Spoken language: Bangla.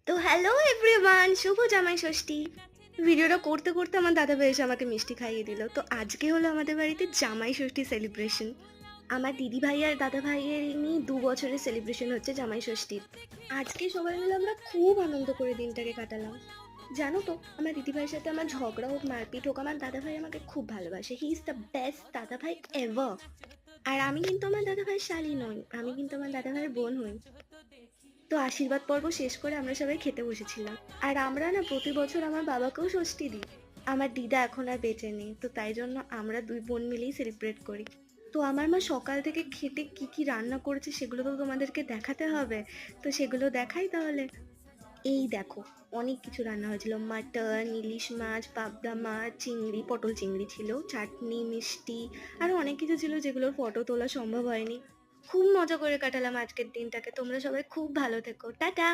তো হ্যালো এভরিওয়ান, শুভ জামাই ষষ্ঠী। ভিডিওটা করতে করতে আমার দাদাভাই এসে আমাকে মিষ্টি খাইয়ে দিল। তো আজকে হলো আমাদের বাড়িতে জামাই ষষ্ঠী সেলিব্রেশন। আমার দিদি ভাই আর দাদা ভাইয়ের নিয়ে 2 বছরের সেলিব্রেশন হচ্ছে জামাই ষষ্ঠীর। আজকে সবাই মিলে আমরা খুব আনন্দ করে দিনটাকে কাটালাম। জানো তো, আমার দিদি ভাইয়ের সাথে আমার ঝগড়া হোক মারপিট হোক, আমার দাদা ভাই আমাকে খুব ভালোবাসে। হি ইজ দ্য বেস্ট দাদা ভাই এভার। আর আমি কিন্তু আমার দাদা ভাইয়ের শালি নই, আমি কিন্তু আমার দাদা ভাইয়ের বোন হই। তো আশীর্বাদ পর্ব শেষ করে আমরা সবাই খেতে বসেছিলাম। আর আমরা না প্রতি বছর আমার বাবাকেও ষষ্ঠী দিই। আমার দিদা এখন আর বেঁচে নেই, তো তাই জন্য আমরা দুই বোন মিলেই সেলিব্রেট করি। তো আমার মা সকাল থেকে খেতে কি কি রান্না করেছে সেগুলো তো তোমাদেরকে দেখাতে হবে। তো সেগুলো দেখাই তাহলে। এই দেখো, অনেক কিছু রান্না হয়েছিল। মাটন, ইলিশ মাছ, পাবদা মাছ, চিংড়ি, পটল চিংড়ি ছিল, চাটনি, মিষ্টি, আরো অনেক কিছু ছিল যেগুলোর ফটো তোলা সম্ভব হয়নি। খুব মজা করে কাটালাম আজকের দিনটাকে। তোমরা সবাই খুব ভালো থেকো। টাটা।